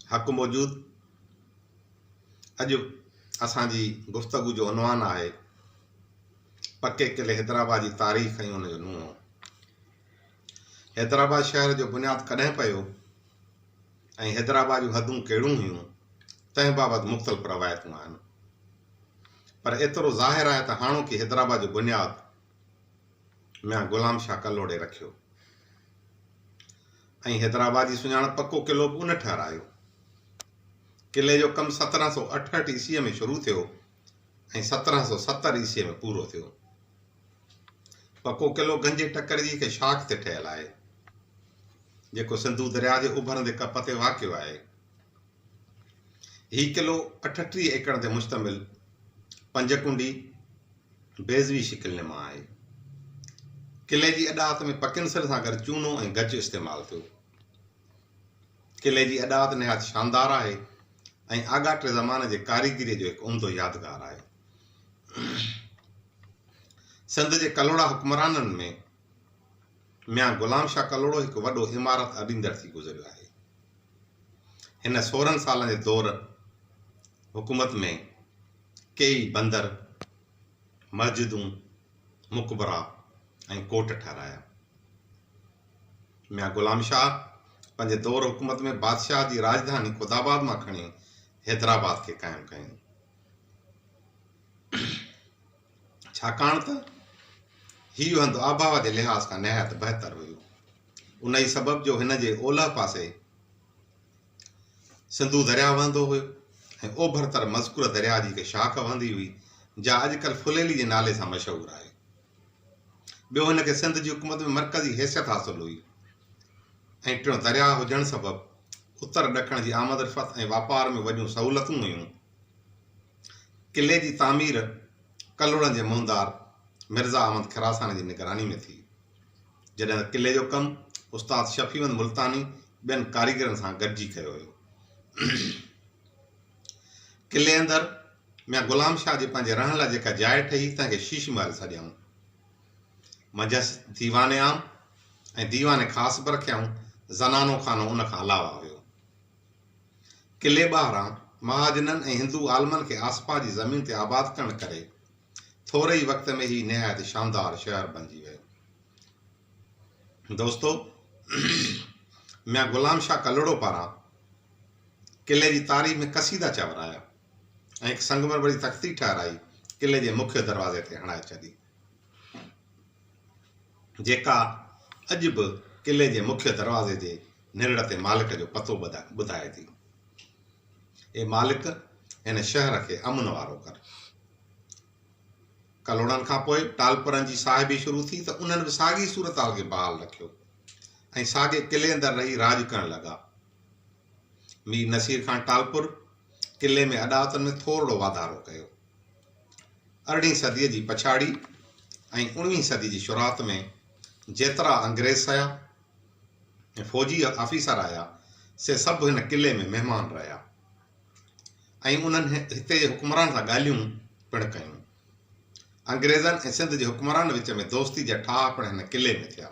हक़ मौजूद। अॼु असांजी गुफ़्तगू जो उनवान आहे पक्के किले हैदराबाद जी तारीख़ ऐं उन जो नुंहुं। हैदराबाद शहर जो बुनियादु कॾहिं पियो ऐं हैदराबाद जूं हदूं कहिड़ियूं हुयूं, तंहिं बाबति मुख़्तलिफ़ रवायतूं आहिनि। पर एतिरो ज़ाहिर आहे त हाणोकी हैदराबाद जो बुनियादु मियां ग़ुलाम शाह कलोड़े रखियो ऐं हैदराबाद जी सुञाणप पक्को किलो बि उन ठहिरायो। किले जो कमु 1768 ईस्वीअ में शुरू थियो ऐं 1770 ईस्वीअ में पूरो थियो। पक्को किलो गंजे टकर जी हिकु शाख ते ठहियलु आहे जेको सिंधु दरिया जे उभरंदे कप ते वाक़ियो आहे। हीउ किलो 38 एकड़ ते मुश्तमिल 5 कुंडी बेज़वी शिकिल नुमा आहे। किले जी अॾावत में पकिनसर सां गॾु चूनो ऐं गच इस्तेमालु थियो। किले जी अॾावत निहायत शानदार आहे ऐं आगाटे ज़माने जे कारीगरीअ जो हिकु उम्दो यादगार आहे। सिंध जे कलोड़ा हुक्मराननि में मियां ग़ुलाम शाह कलोड़ो हिकु वॾो इमारत अॾींदड़ थी गुज़रियो आहे। हिन 16 सालनि जे दौर हुकूमत में कई बंदर, मस्जिदूं, मुक़बरा ऐं कोट ठाहिराया। मियां ग़ुलाम शाह पंहिंजे दौर हुकूमत में बादशाह जी राजधानी खुदाबाद मां खणी हैदराबाद खे क़ाइमु कयूं, छाकाणि त हीउ हंधु आबहवा जे लिहाज़ खां निहायत बहितर हुयो। उन ई सबब जो हिन जे ओलह पासे सिंधु दरिया वहंदो हुयो ऐं ओभर तर मज़कूर दरिया जी हिकु शाख वहंदी हुई जा अॼुकल्ह फुलेली जे नाले सां मशहूरु आहे। ॿियो हिनखे सिंध जी हुकूमत में मरकज़ी हैसियत हासिलु हुई ऐं टियों दरिया हुजण सबबि उत्तर ॾखण जी आमद रफ़त ऐं वापार में वॾियूं सहूलियतूं हुयूं। किले जी तामीर कलोड़नि जे मुंहदार मिर्ज़ा अहमद खिरासानी जी निगरानी में थी, जॾहिं त किले जो कमु उस्ताद शफ़ीवंद मुल्तानी ॿियनि कारीगरनि सां गॾिजी कयो हुयो। किले अंदरि मियां ग़ुलाम शाह जे पंहिंजे रहण लाइ जेका जाइ ठही तंहिंखे शीश महल सॾियाऊं। मजस दीवाने आम ऐं दीवाने ख़ासि बि रखियाऊं। ज़नानो खानो उन खां अलावा हुयो। किले ॿाहिरां महाजननि ऐं हिंदू आलमनि खे आसपास जी ज़मीन ते आबाद करण करे थोरे ई वक़्त में ही निहायत शानदार शहर बणिजी वियो। दोस्तो, मियां ग़ुलाम शाह कलोड़ो पारां किले जी तारीख़ में कसीदा चवराया ऐं हिकु संगमरमरी तख़्ती ठाहिराई किले जे मुख्य दरवाज़े ते हणाए छॾी, जेका अॼु बि किले जे मुख्य दरवाज़े जे निरड़ ते मालिक जो पतो ॿुधाए थी। ए मालिक, हिन शहर खे अमन वारो कर। कलोड़नि खां पोइ टालपुरनि जी साहिबी शुरू थी त उन्हनि बि साॻी सूरताल खे बहाल रखियो ऐं साॻे किले अंदरि रही राज करणु लॻा। मीर नसीर खान टालपुर किले में अॾावतनि में थोरो वाधारो कयो। 18वीं सदीअ जी पछाड़ी ऐं 19वीं सदी जी शुरूआत में जेतिरा अंग्रेज़ आया ऐं फ़ौजी ऑफिसर आया से सभु हिन किले में महिमान रहिया ऐं उन्हनि हिते जे हुक्मरान सां ॻाल्हियूं पिणु कयूं। अंग्रेज़नि ऐं सिंध जे हुक्मरान विच में दोस्ती जा ठाह पिणु हिन किले में थिया।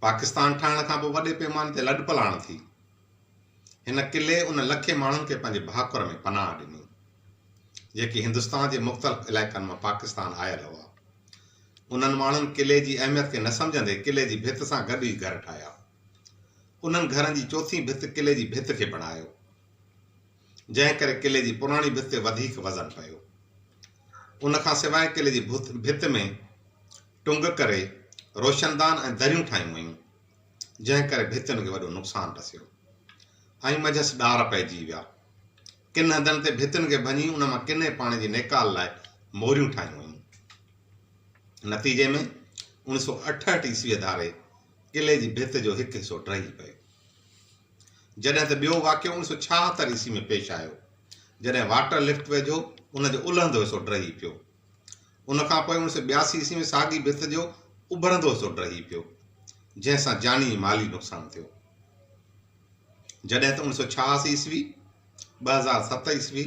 पाकिस्तान ठाहिण खां पोइ वॾे पैमाने ते लॾपलाण थी। हिन किले उन लखे माण्हुनि खे पंहिंजे भाकुर में पनाह ॾिनी जेके हिंदुस्तान जे मुख़्तलिफ़ इलाइक़नि मां पाकिस्तान आयल हुआ। उन्हनि माण्हुनि किले जी अहमियत खे न सम्झंदे किले जी भित सां गॾु ई घर ठाहिया। उन्हनि घरनि जी चौथीं भित किले जी भित खे बणायो, जंहिं करे किले जी पुराणी भित ते वधीक वज़न पियो। उन खां सवाइ किले जी भित में टुंग करे रोशनदान ऐं दरियूं ठाहियूं वयूं, जंहिं करे भितियुनि खे वॾो नुक़सानु रसियो ऐं मजस ॾार पइजी विया। किन हंधनि ते भितियुनि खे भञी उन मां किने पाणी जी नेकाल लाइ मोरियूं ठाहियूं वयूं। नतीजे में 1968 ईस्वीअ धारे किले जी भित जो हिकु हिसो ड्रही पियो, जॾहिं त ॿियो वाक़ियो 1976 ईस्वी में पेश आयो, जॾहिं वाटर लिफ्ट वेझो उन जो उलहंदो हिसो ड्रही पियो। उन खां पोइ 1982 ईस्वी में साॻी भित जो उभरंदो हिसो ड्रही पियो, जंहिंसां जानी माली नुक़सानु थियो। जॾहिं त 1986 ईस्वी, 2007 ईस्वी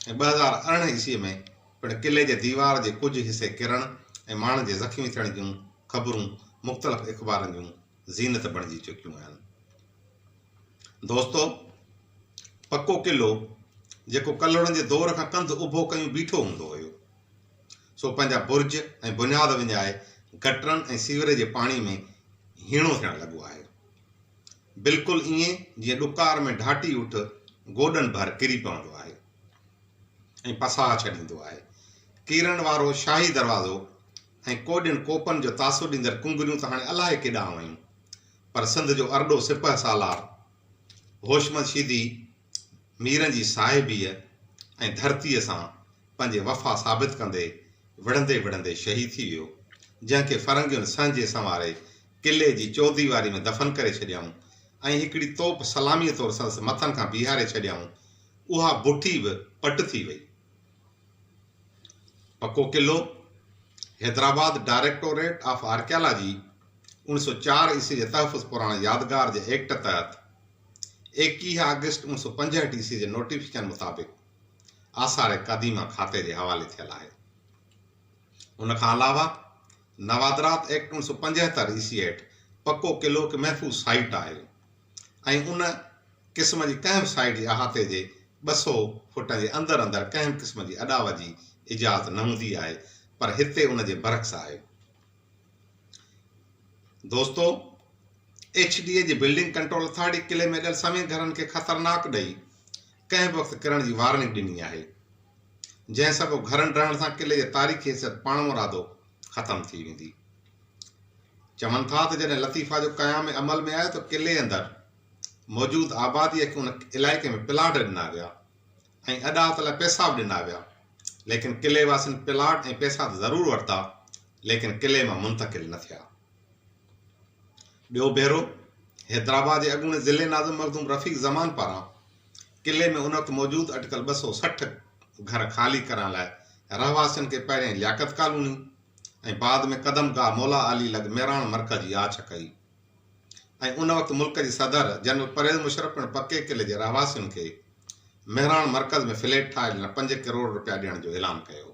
ऐं 2018 ईस्वीअ में पिणु किले जे दीवार जे कुझु हिसे किरण ऐं माण्हुनि जे ज़ख़्मी थियण जूं ख़बरूं मुख़्तलिफ़ अख़बारनि जूं ज़ीनत बणिजी चुकियूं आहिनि। दोस्तो, पक्को किलो जेको कलड़नि जे दौर खां कंध उभो कयूं बीठो हूंदो हुयो, सो पंहिंजा बुर्ज ऐं बुनियाद विञाए गटरनि ऐं सीवरेज जे पाणी में हीणो थियणु लॻो आहे। बिल्कुलु ईअं जीअं ॾुकार में ढाटी उठ गोॾनि भर किरी पवंदो आहे ऐं पसाह छॾींदो आहे। कीरण वारो शाही दरवाज़ो ऐं कोॾियुनि कोपनि जो तासो ॾींदड़ कुंगरियूं त हाणे अलाए केॾांहुं वयूं, पर सिंध जो अरड़ो सिपह सालार होशमत शीदी मीरनि जी साहिबीअ ऐं धरतीअ सां पंहिंजे वफ़ा साबित कंदे विढ़ंदे विढ़ंदे शहीद थी वियो, जंहिंखे फरंगियुनि संजे संवारे किले जी चौदीवारी में दफ़न करे छॾियऊं ऐं हिकिड़ी तोप सलामीअ तौरु संदसि मथनि खां बीहारे छॾियऊं। उहा बुठी बि पट थी वई। पक्को किलो हैदराबाद डायरेक्टोरेट ऑफ आर्कियालॉजी 1904 ईस्वी जे तहफ़ुज़ पुराण यादगार जे एक्ट तहत 21 अगस्त 1965 ईस्वी जे नोटिफिकेशन मुताबिक़ आसार क़दीमा खाते जे हवाले थियल आहे। उन खां अलावा नवादरात एक्ट 1975 ईस्वी हेठि पक्को किलो हिकु महफ़ूज़ साइट आहे ऐं उन क़िस्म जी कंहिं बि साइट जे अहाते जे 200 फुट जे अंदरि अंदरि कंहिं बि क़िस्म जी अॾावत जी इजाज़त न हूंदी आहे, पर हिते उन जे बरक्स आहे। दोस्तो, HDA जी बिल्डिंग कंट्रोल अथॉरिटी किले में ॾियल सभी घरनि खे ख़तरनाक ॾेई कंहिं बि वक़्तु किरण जी वार्निंग ॾिनी आहे, जंहिं सबबु घरनि रहण सां किले जे तारीख़ी हैसियत पाण मुरादो ख़तमु थी वेंदी। चवनि था त जॾहिं लतीफ़ा जो क़याम अमल में आयो त किले अंदरि मौजूदु आबादीअ खे उन इलाइक़े में प्लाट ॾिना विया ऐं अॾावत लाइ पैसा बि ॾिना विया, लेकिन किले वासियुनि प्लाट ऐं पैसा त ज़रूरु वरिता, लेकिन किले मां मुंतक़िल न थिया। ॿियो भेरो हैदराबाद जे अॻूणे ज़िले नाज़िम मखदूम रफ़ीक ज़मान पारां किले में उन वक़्तु मौजूदु अटिकल 260 घर ख़ाली करण लाइ रहवासियुनि खे पहिरियों लियाकत कॉलोनी ऐं बाद में कदमगाह मौला अली लॻ मेराण मरकज़ जी आछ कई ऐं उन वक़्तु मुल्क जी सदर जनरल परवेज़ मुशर्रफ पिणु पके किले जे रहवासियुनि खे मेहराण मरकज़ में फ्लैट ठाहे ॾिना 5 करोड़ रुपया ॾियण जो ऐलान कयो।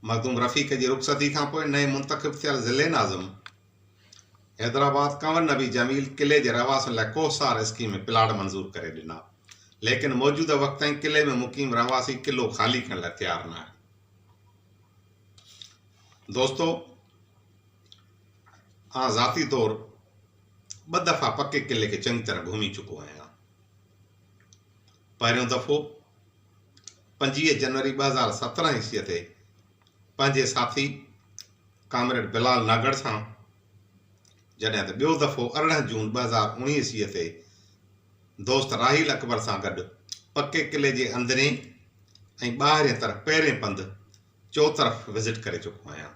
मखदूम रफ़ीक जी रुख़सती खां पोइ नए मुंतख़िब थियल ज़िले नाज़िम हैदराबाद कंवर नबी जमील किले जे रहवासियुनि लाइ कोहसार स्कीम में प्लाट मंज़ूर करे ॾिना, लेकिन मौजूदा वक़्त ताईं किले में मुक़ीम रहवासी किलो ख़ाली करण लाइ तयारु न आहे। दोस्तो, ज़ाती तौर 2 दफ़ा पके किले के चङी तरह घुमी चुको आहियां। पहिरियों दफ़ो 25 जनवरी 2017 ईस्वीअ ते पंहिंजे साथी कामरेड बिलाल नागड़ सां, जॾहिं त ॿियो दफ़ो 18 जून 2019 ईस्वीअ ते दोस्त राहील अकबर सां गॾु पके किले जे अंदरे ऐं ॿाहिरें तरफ़ पहिरें पंधु चौतरफ़ विज़िट करे चुको आहियां।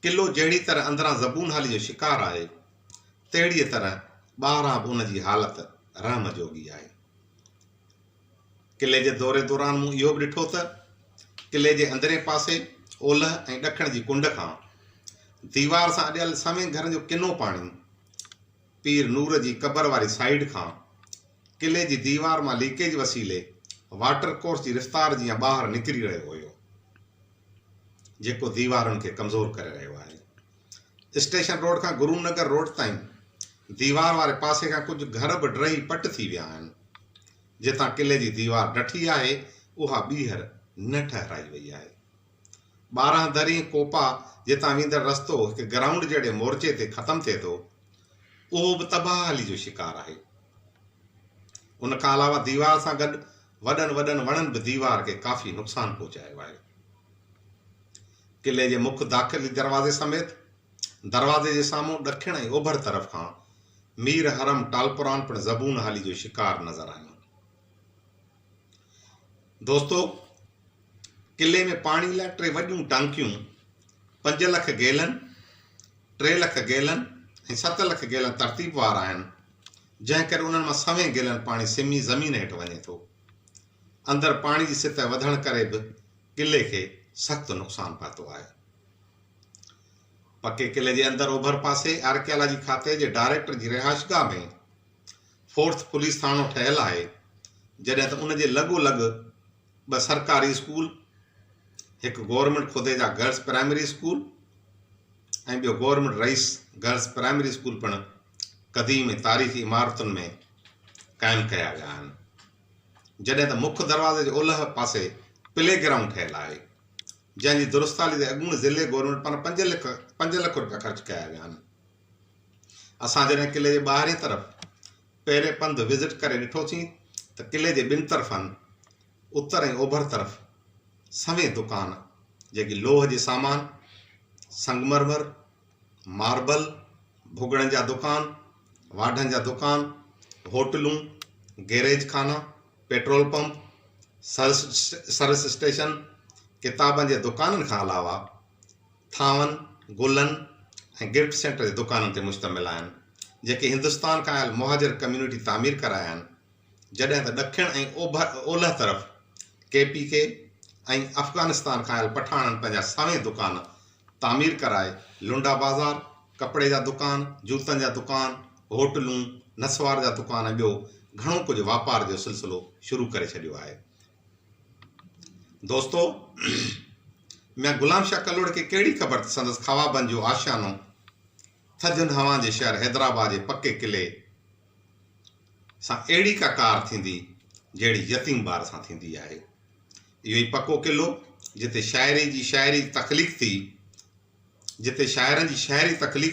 किलो जहिड़ी तरह अंदरां ज़बून हाली जो शिकार आहे, तहिड़ीअ तरह ॿाहिरां बि उन जी हालत रहम जोगी आहे। किले जे दौरे दौरान मूं इहो बि ॾिठो त किले जे अंदरे पासे ओलह ऐं ॾखण जी कुंड खां दीवार सां अॾियल समें घर जो किनो पाणी पीर नूर जी क़बर वारी साइड खां किले जी दीवार मां लीकेज वसीले वाटर कोर्स जी रफ़्तार जीअं ॿाहिरि निकिरी रहियो हुयो, जेको दीवारुनि खे कमज़ोर करे रहियो आहे। स्टेशन रोड खां गुरुनगर रोड ताईं दीवार वारे पासे खां कुझु घर बि ड्रही पट थी विया आहिनि। जितां किले जी दीवार डठी आहे, उहा ॿीहर न ठहिराई वई आहे। 12 दरी कोपा जितां वेंदड़ रस्तो हिकु ग्राउंड जहिड़े मोर्चे ते ख़तमु थिए थो, उहो बि तबाही जो शिकार आहे। उन खां अलावा दीवार सां गॾु वॾनि वॾनि वणनि बि दीवार खे काफ़ी नुक़सानु पहुचायो आहे। किले जे मुख्य दाख़िली दरवाज़े समेत दरवाज़े जे साम्हूं ॾखिण ऐं ओभर तरफ़ खां मीर हरम टालपुरान पिणु ज़बून हाली जो शिकार नज़र आहियो। दोस्तो, किले में पाणी लाइ 3 वॾियूं टांकियूं 5 लख गैलन, 3 लख गैलन ऐं 7 लख गैलन तरतीब वार आहिनि, जंहिं करे उन्हनि मां सवें गैलन पाणी सिमी ज़मीन हेठि वञे थो। अंदरि पाणी जी सतह वधण करे बि किले खे सख़्तु नुक़सानु पहुतो आहे। पके किले जे अंदरि ओभर पासे आर्कियालॉजी खाते जे डायरेक्टर जी रिहाइशगाह में 4th पुलिस थाणो ठहियल आहे, जॾहिं त उन जे लॻोलॻि 2 सरकारी स्कूल, हिकु गवर्नमेंट खुदे जा गर्ल्स प्राइमरी स्कूल ऐं ॿियो government rice girls primary school पिणु क़दीम ऐं तारीख़ी इमारतुनि में क़ाइमु कया विया आहिनि। जॾहिं त मुख्य दरवाज़े जे ओलह पासे प्ले ग्राउंड ठहियलु आहे, जंहिंजी दुरुस्ताली ते अॻूणे ज़िले गवर्नमेंट पारां 5 लख रुपया ख़र्च कया विया आहिनि। असां जॾहिं किले जे ॿाहिरीं तरफ़ पहिरें पंधु विज़िट करे ॾिठोसीं त किले जे ॿिनि तरफ़नि उत्तर ऐं ओभर तरफ़ सवें दुकान जेकी लोह जे सामान, संगमरमर, मार्बल, भुॻड़नि जा दुकान, वाढनि जा दुकान, होटलूं, गैरेज खाना, पेट्रोल पंप, सर्विस स्टेशन, किताबनि जे दुकाननि खां अलावा थांवनि, गुलनि ऐं गिफ्ट सेंटर जे दुकाननि ते मुश्तमिल आहिनि, जेके हिंदुस्तान खां आयल मुहाजिर कम्यूनिटी तामीर कराया आहिनि। जॾहिं त ॾखिण ऐं ओलह तरफ़ KPK ऐं अफ़गानिस्तान खां आयल पठाणनि पंहिंजा सवें दुकान तामीर कराए लुंडा बाज़ार, कपिड़े जा दुकान, जूतनि जा दुकान, होटलूं, नसवार जा दुकान ऐं ॿियो घणो कुझु वापार जो सिलसिलो शुरू करे छॾियो आहे। दोस्तो, मैं गुलाम शाह कलोड़ खे कहिड़ी ख़बर त संदसि ख़वाबनि जो आशियानो थधियुनि हवाउनि जे शहर हैदराबाद जे पके किले सां अहिड़ी का कार थींदी जहिड़ी यतीम ॿार सां थींदी आहे। इहो ई पको किलो जिते शाइरनि जी शाइरी तख़लीक़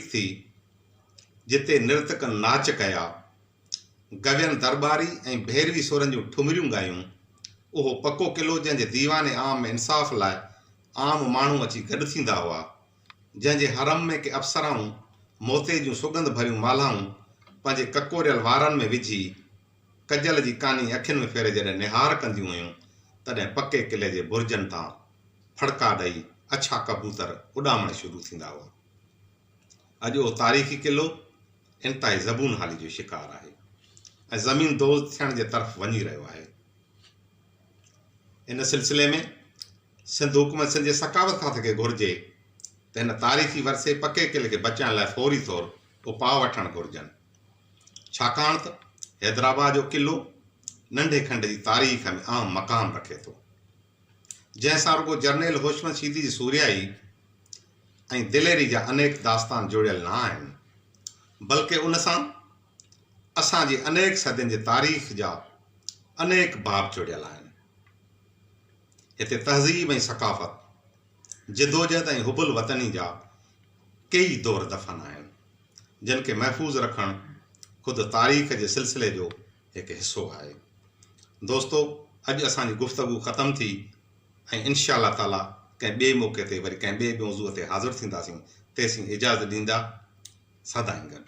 थी, जिते नृतकनि नाच कया, गवियनि दरबारी ऐं भैरवी सुरनि जूं ठुमरियूं ॻायूं, उहो पको किलो जंहिंजे दीवाने आम में इंसाफ़ लाइ आम माण्हू अची गॾु थींदा हुआ, जंहिंजे हरम में के अफ़सराऊं मोते जूं सुगंध भरियूं मालाऊं पंहिंजे ककोरियल वारनि में विझी कजल जी कानी अखियुनि में फेरे जॾहिं निहार कंदियूं हुयूं, तॾहिं पके किले जे बुर्जनि तां फड़का ॾेई अछा कबूतर उॾामण शुरू थींदा हुआ। अॼु उहो तारीख़ी किलो इंतिहाई ज़बून हाली जो शिकार आहे ऐं ज़मीन दोज़ थियण जे तरफ़ वञी रहियो आहे। इन सिलसिले में सिंध हुकूमत सिंध जे सकावत खाते खे घुर्जे त हिन तारीख़ी वरसे पके किले खे बचाइण लाइ फौरी तौरु उपाउ वठणु घुरिजनि, छाकाणि त हैदराबाद जो किलो नंढे खंड जी तारीख़ में अहम मक़ाम रखे थो, जंहिंसां रुॻो जनरल होशमत शीदी जी सूरियाई ऐं दिलेरी जा अनेक दास्तान जुड़ियल न आहिनि, बल्कि उन सां असांजी अनेक सदियुनि जे तारीख़ जा अनेक बाब जुड़ियल आहिनि। हिते तहज़ीब ऐं सकाफ़त, जिदोजहद ऐं हुबुल वतनी जा कई दौर दफ़न आहिनि, जिन खे महफ़ूज़ रखणु ख़ुदि तारीख़ जे सिलसिले जो हिकु हिसो आहे। दोस्तो, अॼु असांजी गुफ़्तगू ख़तमु थी ऐं इंशा अल्लाह ताला कंहिं ॿिए मौक़े ते वरी कंहिं ॿिए मौज़ूअ ते हाज़िर थींदासीं। तेसीं इजाज़त ॾींदा, सदाईं गॾु।